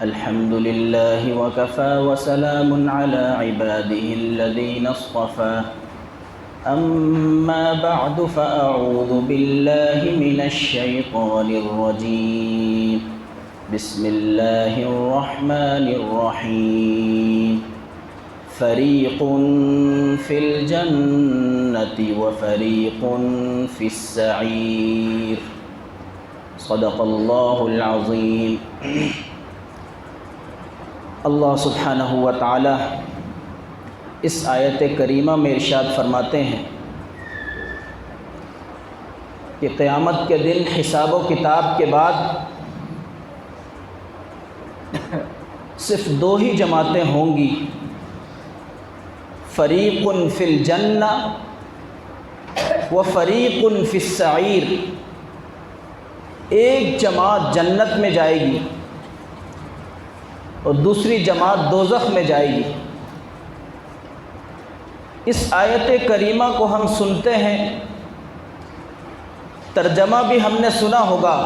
الحمد لله وكفى وسلام على عباده الذين اصطفى أما بعد فأعوذ بالله من الشيطان الرجيم بسم الله الرحمن الرحيم فريق في الجنة وفريق في السعير صدق الله العظيم۔ اللہ سبحانہ و تعالی اس آیت کریمہ میں ارشاد فرماتے ہیں کہ قیامت کے دن حساب و کتاب کے بعد صرف دو ہی جماعتیں ہوں گی، فریق فی الجنہ و فریق فی السعیر۔ ایک جماعت جنت میں جائے گی اور دوسری جماعت دوزخ میں جائے گی۔ اس آیت کریمہ کو ہم سنتے ہیں، ترجمہ بھی ہم نے سنا ہوگا،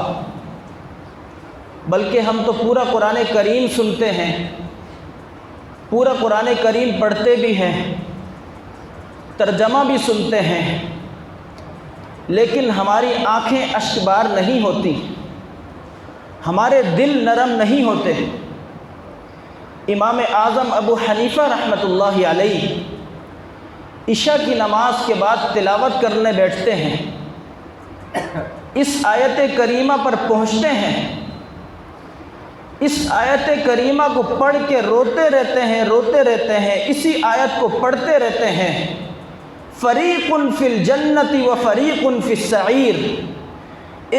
بلکہ ہم تو پورا قرآن کریم سنتے ہیں، پورا قرآن کریم پڑھتے بھی ہیں، ترجمہ بھی سنتے ہیں، لیکن ہماری آنکھیں اشک بار نہیں ہوتی، ہمارے دل نرم نہیں ہوتے۔ امام اعظم ابو حنیفہ رحمۃ اللہ علیہ عشاء کی نماز کے بعد تلاوت کرنے بیٹھتے ہیں، اس آیت کریمہ پر پہنچتے ہیں، اس آیت کریمہ کو پڑھ کے روتے رہتے ہیں، اسی آیت کو پڑھتے رہتے ہیں۔ فریق فی الجنت و فریق فی السعیر،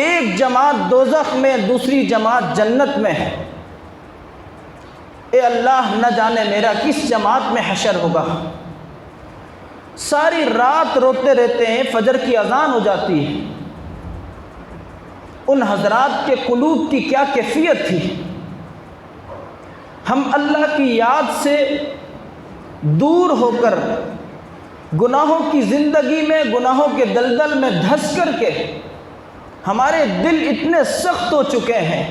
ایک جماعت دوزخ میں، دوسری جماعت جنت میں ہے۔ اے اللہ، نہ جانے میرا کس جماعت میں حشر ہوگا۔ ساری رات روتے رہتے ہیں، فجر کی اذان ہو جاتی ہے۔ ان حضرات کے قلوب کی کیا کیفیت تھی۔ ہم اللہ کی یاد سے دور ہو کر گناہوں کی زندگی میں، گناہوں کے دلدل میں دھس کر کے ہمارے دل اتنے سخت ہو چکے ہیں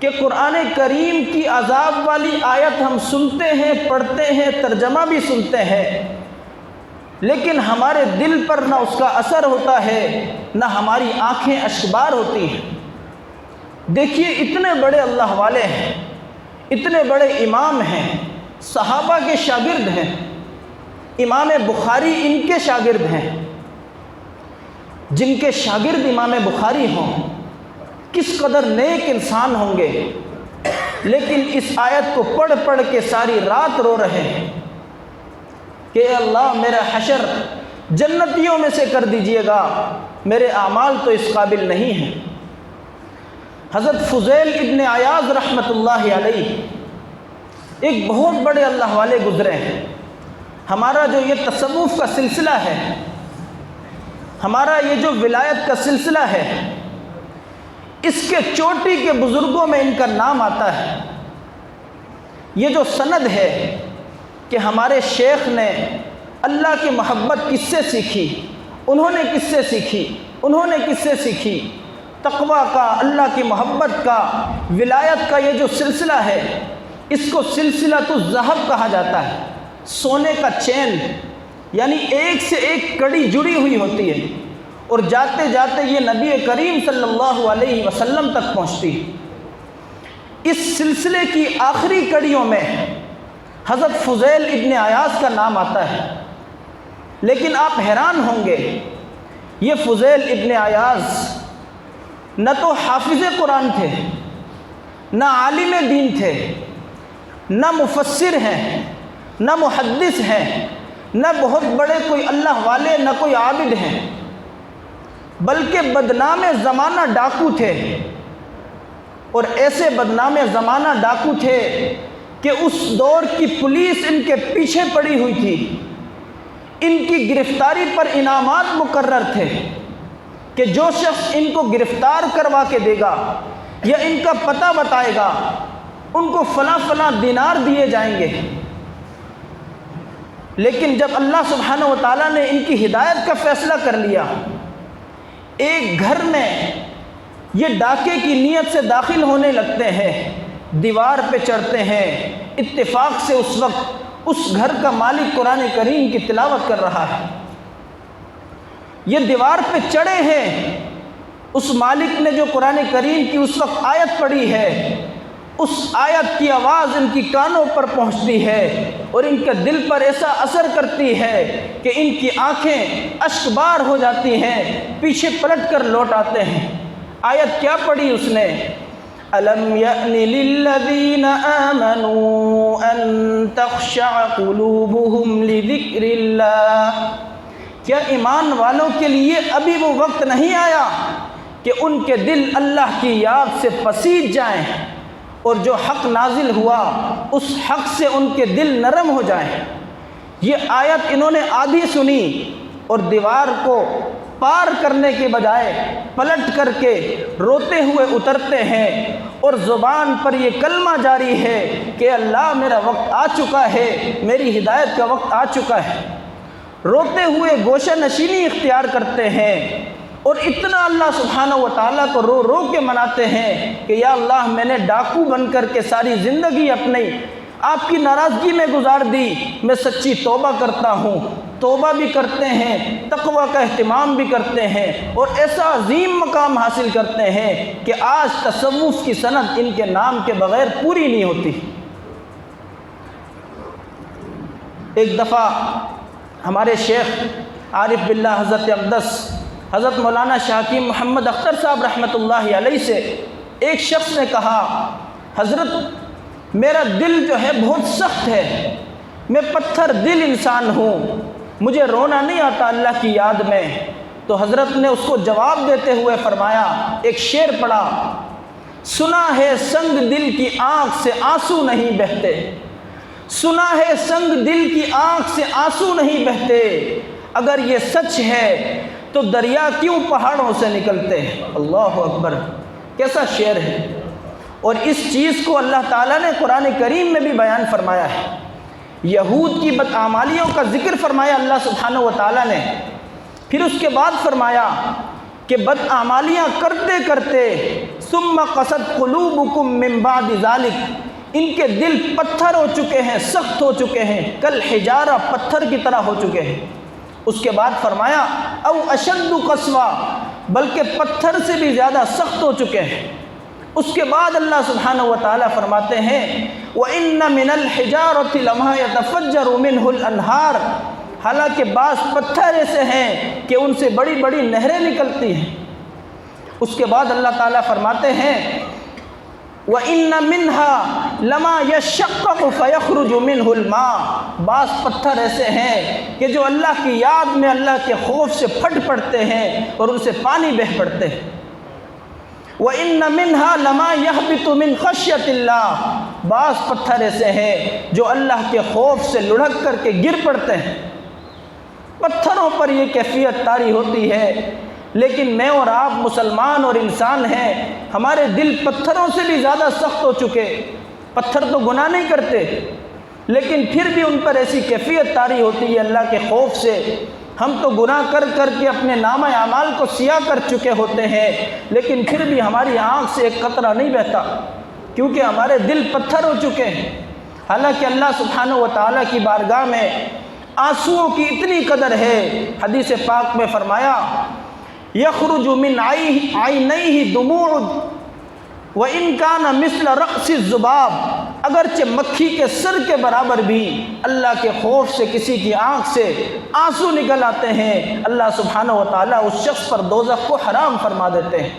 کہ قرآن کریم کی عذاب والی آیت ہم سنتے ہیں، پڑھتے ہیں، ترجمہ بھی سنتے ہیں، لیکن ہمارے دل پر نہ اس کا اثر ہوتا ہے، نہ ہماری آنکھیں اشکبار ہوتی ہیں۔ دیکھیے، اتنے بڑے اللہ والے ہیں، اتنے بڑے امام ہیں، صحابہ کے شاگرد ہیں، امام بخاری ان کے شاگرد ہیں۔ جن کے شاگرد امام بخاری ہوں، کس قدر نیک انسان ہوں گے، لیکن اس آیت کو پڑھ پڑھ کے ساری رات رو رہے ہیں کہ اے اللہ، میرا حشر جنتیوں میں سے کر دیجئے گا، میرے اعمال تو اس قابل نہیں ہیں۔ حضرت فضیل ابن عیاض رحمۃ اللہ علیہ ایک بہت بڑے اللہ والے گزرے ہیں۔ ہمارا جو یہ تصوف کا سلسلہ ہے، ہمارا یہ جو ولایت کا سلسلہ ہے، اس کے چوٹی کے بزرگوں میں ان کا نام آتا ہے۔ یہ جو سند ہے کہ ہمارے شیخ نے اللہ کی محبت کس سے سیکھی، انہوں نے کس سے سیکھی، انہوں نے کس سے سیکھی، تقویٰ کا، اللہ کی محبت کا، ولایت کا یہ جو سلسلہ ہے، اس کو سلسلۃ الذہب کہا جاتا ہے، سونے کا چین، یعنی ایک سے ایک کڑی جڑی ہوئی ہوتی ہے، اور جاتے جاتے یہ نبی کریم صلی اللہ علیہ وسلم تک پہنچتی ہے۔ اس سلسلے کی آخری کڑیوں میں حضرت فضیل ابن عیاض کا نام آتا ہے، لیکن آپ حیران ہوں گے، یہ فضیل ابن عیاض نہ تو حافظ قرآن تھے، نہ عالم دین تھے، نہ مفسر ہیں، نہ محدث ہیں، نہ بہت بڑے کوئی اللہ والے، نہ کوئی عابد ہیں، بلکہ بدنام زمانہ ڈاکو تھے، اور ایسے بدنام زمانہ ڈاکو تھے کہ اس دور کی پولیس ان کے پیچھے پڑی ہوئی تھی، ان کی گرفتاری پر انعامات مقرر تھے کہ جو شخص ان کو گرفتار کروا کے دے گا یا ان کا پتہ بتائے گا، ان کو فلاں فلاں دینار دیے جائیں گے۔ لیکن جب اللہ سبحانہ و تعالیٰ نے ان کی ہدایت کا فیصلہ کر لیا، ایک گھر میں یہ ڈاکے کی نیت سے داخل ہونے لگتے ہیں، دیوار پہ چڑھتے ہیں، اتفاق سے اس وقت اس گھر کا مالک قرآن کریم کی تلاوت کر رہا ہے۔ یہ دیوار پہ چڑھے ہیں، اس مالک نے جو قرآن کریم کی اس وقت آیت پڑھی ہے، اس آیت کی آواز ان کی کانوں پر پہنچتی ہے اور ان کے دل پر ایسا اثر کرتی ہے کہ ان کی آنکھیں اشک بار ہو جاتی ہیں، پیچھے پلٹ کر لوٹ آتے ہیں۔ آیت کیا پڑھی اس نے؟ أَلَمْ يَأْنِ لِلَّذِينَ آمَنُوا أَن تَخْشَعَ قُلُوبُهُمْ لِذِكْرِ اللَّهِ، کیا ایمان والوں کے لیے ابھی وہ وقت نہیں آیا کہ ان کے دل اللہ کی یاد سے پسیج جائیں اور جو حق نازل ہوا اس حق سے ان کے دل نرم ہو جائیں؟ یہ آیت انہوں نے آدھی سنی اور دیوار کو پار کرنے کے بجائے پلٹ کر کے روتے ہوئے اترتے ہیں اور زبان پر یہ کلمہ جاری ہے کہ اللہ میرا وقت آ چکا ہے، میری ہدایت کا وقت آ چکا ہے۔ روتے ہوئے گوشہ نشینی اختیار کرتے ہیں اور اتنا اللہ سبحانہ و تعالیٰ کو رو رو کے مناتے ہیں کہ یا اللہ میں نے ڈاکو بن کر کے ساری زندگی اپنی آپ کی ناراضگی میں گزار دی، میں سچی توبہ کرتا ہوں۔ توبہ بھی کرتے ہیں، تقوی کا اہتمام بھی کرتے ہیں اور ایسا عظیم مقام حاصل کرتے ہیں کہ آج تصوف کی سند ان کے نام کے بغیر پوری نہیں ہوتی۔ ایک دفعہ ہمارے شیخ عارف باللہ حضرت اقدس حضرت مولانا شاہ حکیم محمد اختر صاحب رحمۃ اللہ علیہ سے ایک شخص نے کہا، حضرت میرا دل جو ہے بہت سخت ہے، میں پتھر دل انسان ہوں، مجھے رونا نہیں آتا اللہ کی یاد میں۔ تو حضرت نے اس کو جواب دیتے ہوئے فرمایا، ایک شعر پڑھا، سنا ہے سنگ دل کی آنکھ سے آنسو نہیں بہتے، سنا ہے سنگ دل کی آنکھ سے آنسو نہیں بہتے، اگر یہ سچ ہے تو دریا کیوں پہاڑوں سے نکلتے ہیں۔ اللہ اکبر، کیسا شعر ہے! اور اس چیز کو اللہ تعالیٰ نے قرآن کریم میں بھی بیان فرمایا ہے۔ یہود کی بدعمالیوں کا ذکر فرمایا اللہ سبحانہ و تعالیٰ نے، پھر اس کے بعد فرمایا کہ بدعمالیاں کرتے کرتے ثم قست قلوبکم من بعد ذلک، ان کے دل پتھر ہو چکے ہیں، سخت ہو چکے ہیں، کل حجارہ، پتھر کی طرح ہو چکے ہیں۔ اس کے بعد فرمایا او اشد قسوہ، بلکہ پتھر سے بھی زیادہ سخت ہو چکے ہیں۔ اس کے بعد اللہ سبحانہ و تعالیٰ فرماتے ہیں وَإِنَّ مِنَ الْحِجَارَةِ لَمَا يَتَفَجَّرُ مِنْهُ الْأَنْهَارُ، حالانکہ بعض پتھر ایسے ہیں کہ ان سے بڑی بڑی نہریں نکلتی ہیں۔ اس کے بعد اللہ تعالیٰ فرماتے ہیں وَإِنَّ مِنْهَا لَمَا يَشَّقَّقُ فَيَخْرُجُ مِنْهُ الْمَاءُ، بعض پتھر ایسے ہیں کہ جو اللہ کی یاد میں اللہ کے خوف سے پھٹ پڑتے ہیں اور ان سے پانی بہہ پڑتے ہیں۔ وَإِنَّ مِنْهَا لَمَا يَهْبِطُ مِنْ خَشْيَةِ اللَّهِ، بعض پتھر ایسے ہیں جو اللہ کے خوف سے لڑھک کر کے گر پڑتے ہیں۔ پتھروں پر یہ کیفیت طاری ہوتی ہے، لیکن میں اور آپ مسلمان اور انسان ہیں، ہمارے دل پتھروں سے بھی زیادہ سخت ہو چکے۔ پتھر تو گناہ نہیں کرتے، لیکن پھر بھی ان پر ایسی کیفیت طاری ہوتی ہے اللہ کے خوف سے۔ ہم تو گناہ کر کر کے اپنے نامہ اعمال کو سیاہ کر چکے ہوتے ہیں، لیکن پھر بھی ہماری آنکھ سے ایک قطرہ نہیں بہتا، کیونکہ ہمارے دل پتھر ہو چکے ہیں۔ حالانکہ اللہ سبحانہ و تعالیٰ کی بارگاہ میں آنسوؤں کی اتنی قدر ہے، حدیث پاک میں فرمایا یخرج من عینیہ دموع وَإِن كَانَ مِثْلَ رَأْسِ الذُّبَابِ، اگرچہ مکھی کے سر کے برابر بھی اللہ کے خوف سے کسی کی آنکھ سے آنسو نکل آتے ہیں، اللہ سبحانہ و تعالیٰ اس شخص پر دوزخ کو حرام فرما دیتے ہیں۔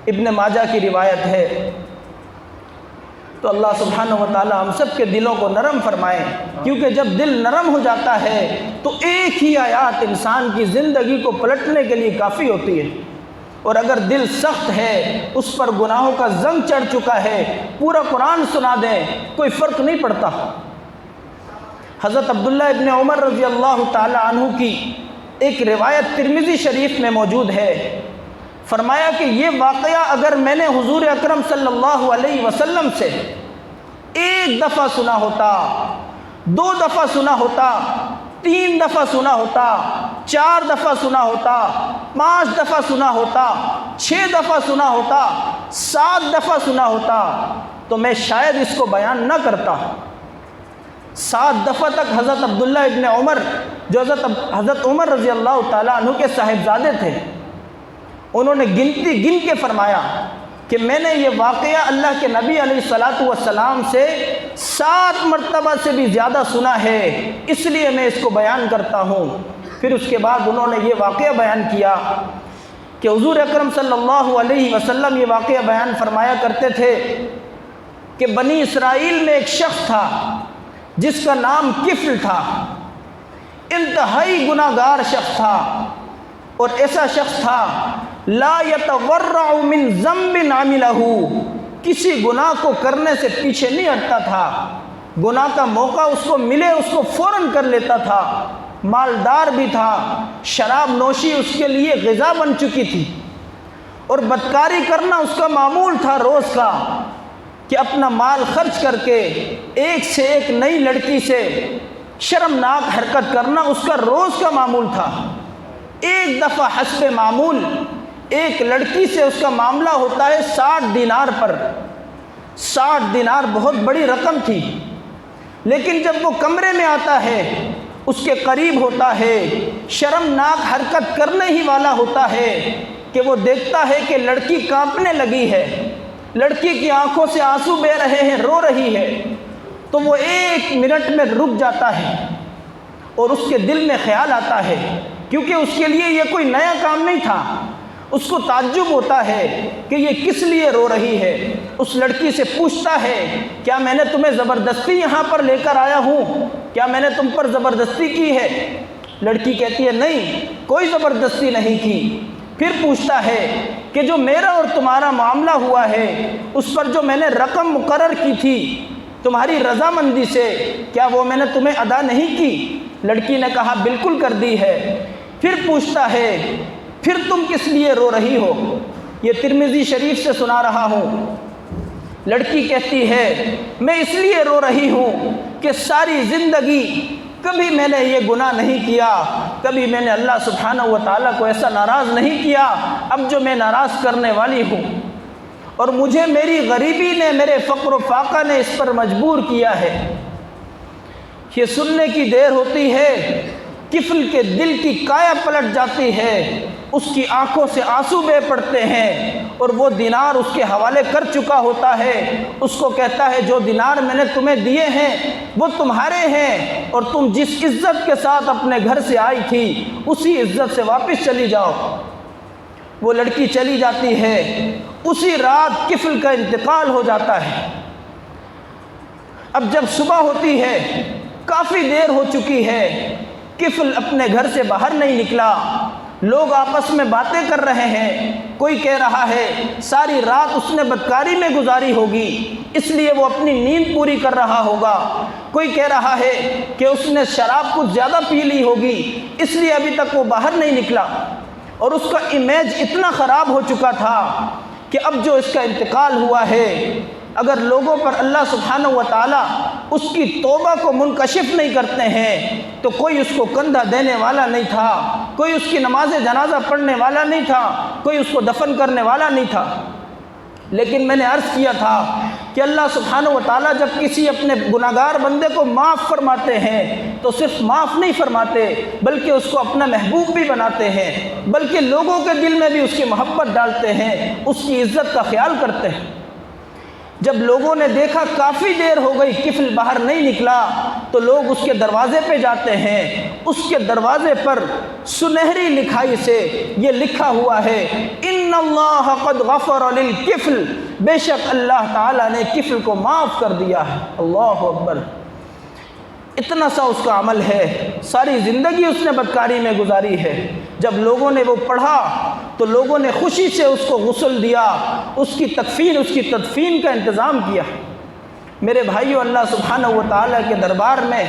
ابن ماجہ کی روایت ہے۔ تو اللہ سبحانہ و تعالیٰ ہم سب کے دلوں کو نرم فرمائے، کیونکہ جب دل نرم ہو جاتا ہے تو ایک ہی آیات انسان کی زندگی کو پلٹنے کے لیے کافی ہوتی ہے، اور اگر دل سخت ہے، اس پر گناہوں کا زنگ چڑھ چکا ہے، پورا قرآن سنا دیں کوئی فرق نہیں پڑتا۔ حضرت عبداللہ ابن عمر رضی اللہ تعالی عنہ کی ایک روایت ترمذی شریف میں موجود ہے، فرمایا کہ یہ واقعہ اگر میں نے حضور اکرم صلی اللہ علیہ وسلم سے ایک دفعہ سنا ہوتا، 2 دفعہ سنا ہوتا، 3 دفعہ سنا ہوتا، 4 دفعہ سنا ہوتا، 5 دفعہ سنا ہوتا، 6 دفعہ سنا ہوتا، 7 دفعہ سنا ہوتا، تو میں شاید اس کو بیان نہ کرتا۔ 7 دفعہ تک حضرت عبداللہ ابن عمر، جو حضرت عمر رضی اللہ تعالیٰ عنہ کے صاحبزادے تھے، انہوں نے گنتی گن کے فرمایا کہ میں نے یہ واقعہ اللہ کے نبی علیہ الصلاۃ والسلام سے 7 مرتبہ سے بھی زیادہ سنا ہے، اس لیے میں اس کو بیان کرتا ہوں۔ پھر اس کے بعد انہوں نے یہ واقعہ بیان کیا کہ حضور اکرم صلی اللہ علیہ وسلم یہ واقعہ بیان فرمایا کرتے تھے کہ بنی اسرائیل میں ایک شخص تھا جس کا نام کفل تھا، انتہائی گناہ گار شخص تھا، اور ایسا شخص تھا لا یتورع من ذنب عملہ، کسی گناہ کو کرنے سے پیچھے نہیں ہٹتا تھا، گناہ کا موقع اس کو ملے اس کو فوراً کر لیتا تھا، مالدار بھی تھا، شراب نوشی اس کے لیے غذا بن چکی تھی، اور بدکاری کرنا اس کا معمول تھا روز کا، کہ اپنا مال خرچ کر کے ایک سے ایک نئی لڑکی سے شرمناک حرکت کرنا اس کا روز کا معمول تھا۔ ایک دفعہ حسب معمول ایک لڑکی سے اس کا معاملہ ہوتا ہے 60 دینار پر۔ 60 دینار بہت بڑی رقم تھی، لیکن جب وہ کمرے میں آتا ہے، اس کے قریب ہوتا ہے، شرمناک حرکت کرنے ہی والا ہوتا ہے کہ وہ دیکھتا ہے کہ لڑکی کانپنے لگی ہے، لڑکی کی آنکھوں سے آنسو بہہ رہے ہیں، رو رہی ہے، تو وہ 1 منٹ میں رک جاتا ہے اور اس کے دل میں خیال آتا ہے، کیونکہ اس کے لیے یہ کوئی نیا کام نہیں تھا، اس کو تعجب ہوتا ہے کہ یہ کس لیے رو رہی ہے۔ اس لڑکی سے پوچھتا ہے کیا میں نے تمہیں زبردستی یہاں پر لے کر آیا ہوں؟ کیا میں نے تم پر زبردستی کی ہے؟ لڑکی کہتی ہے نہیں، کوئی زبردستی نہیں کی۔ پھر پوچھتا ہے کہ جو میرا اور تمہارا معاملہ ہوا ہے اس پر جو میں نے رقم مقرر کی تھی تمہاری رضامندی سے، کیا وہ میں نے تمہیں ادا نہیں کی؟ لڑکی نے کہا بالکل کر دی ہے۔ پھر پوچھتا ہے پھر تم کس لیے رو رہی ہو؟ یہ ترمذی شریف سے سنا رہا ہوں۔ لڑکی کہتی ہے میں اس لیے رو رہی ہوں کہ ساری زندگی کبھی میں نے یہ گناہ نہیں کیا، کبھی میں نے اللہ سبحانہ و تعالیٰ کو ایسا ناراض نہیں کیا، اب جو میں ناراض کرنے والی ہوں، اور مجھے میری غریبی نے، میرے فقر و فاقہ نے اس پر مجبور کیا ہے۔ یہ سننے کی دیر ہوتی ہے، کفل کے دل کی کایا پلٹ جاتی ہے، اس کی آنکھوں سے آنسو بہہ پڑتے ہیں، اور وہ دینار اس کے حوالے کر چکا ہوتا ہے، اس کو کہتا ہے جو دینار میں نے تمہیں دیے ہیں وہ تمہارے ہیں، اور تم جس عزت کے ساتھ اپنے گھر سے آئی تھی اسی عزت سے واپس چلی جاؤ۔ وہ لڑکی چلی جاتی ہے، اسی رات کفل کا انتقال ہو جاتا ہے۔ اب جب صبح ہوتی ہے، کافی دیر ہو چکی ہے، کفل اپنے گھر سے باہر نہیں نکلا، لوگ آپس میں باتیں کر رہے ہیں، کوئی کہہ رہا ہے ساری رات اس نے بدکاری میں گزاری ہوگی اس لیے وہ اپنی نیند پوری کر رہا ہوگا، کوئی کہہ رہا ہے کہ اس نے شراب کچھ زیادہ پی لی ہوگی اس لیے ابھی تک وہ باہر نہیں نکلا، اور اس کا امیج اتنا خراب ہو چکا تھا کہ اب جو اس کا انتقال ہوا ہے، اگر لوگوں پر اللہ سبحانہ و تعالیٰ اس کی توبہ کو منکشف نہیں کرتے ہیں تو کوئی اس کو کندھا دینے والا نہیں تھا، کوئی اس کی نماز جنازہ پڑھنے والا نہیں تھا، کوئی اس کو دفن کرنے والا نہیں تھا۔ لیکن میں نے عرض کیا تھا کہ اللہ سبحانہ و تعالیٰ جب کسی اپنے گناہگار بندے کو معاف فرماتے ہیں تو صرف معاف نہیں فرماتے بلکہ اس کو اپنا محبوب بھی بناتے ہیں، بلکہ لوگوں کے دل میں بھی اس کی محبت ڈالتے ہیں، اس کی عزت کا خیال کرتے ہیں۔ جب لوگوں نے دیکھا کافی دیر ہو گئی کفل باہر نہیں نکلا تو لوگ اس کے دروازے پہ جاتے ہیں، اس کے دروازے پر سنہری لکھائی سے یہ لکھا ہوا ہے ان اللہ قد غفر للکفل، بے شک اللہ تعالیٰ نے کفل کو معاف کر دیا ہے۔ اللہ اکبر، اتنا سا اس کا عمل ہے، ساری زندگی اس نے بدکاری میں گزاری ہے۔ جب لوگوں نے وہ پڑھا تو لوگوں نے خوشی سے اس کو غسل دیا، اس کی تکفین، اس کی تدفین کا انتظام کیا۔ میرے بھائیو، اللہ سبحانہ و تعالیٰ کے دربار میں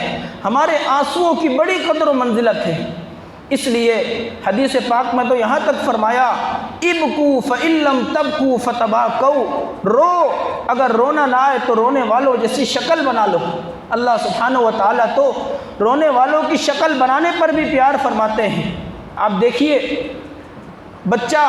ہمارے آنسوؤں کی بڑی قدر و منزلت ہے، اس لیے حدیث پاک میں تو یہاں تک فرمایا ابکو فإن لم تبکو فتباکو، رو، اگر رونا نہ آئے تو رونے والوں جیسی شکل بنا لو۔ اللہ سبحانہ و تعالیٰ تو رونے والوں کی شکل بنانے پر بھی پیار فرماتے ہیں۔ آپ دیکھیے، بچہ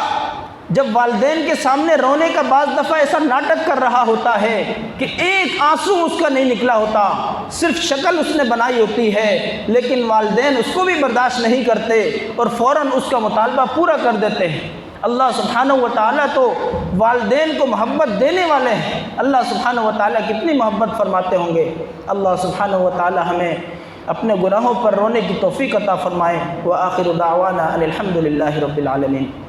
جب والدین کے سامنے رونے کا بعض دفعہ ایسا ناٹک کر رہا ہوتا ہے کہ ایک آنسو اس کا نہیں نکلا ہوتا، صرف شکل اس نے بنائی ہوتی ہے، لیکن والدین اس کو بھی برداشت نہیں کرتے اور فوراً اس کا مطالبہ پورا کر دیتے ہیں۔ اللہ سبحانہ و تعالیٰ تو والدین کو محبت دینے والے ہیں، اللہ سبحانہ و تعالیٰ کتنی محبت فرماتے ہوں گے۔ اللہ سبحانہ و تعالیٰ ہمیں اپنے گناہوں پر رونے کی توفیق عطا فرمائے۔ وآخر دعوانا ان الحمد للہ رب العالمین۔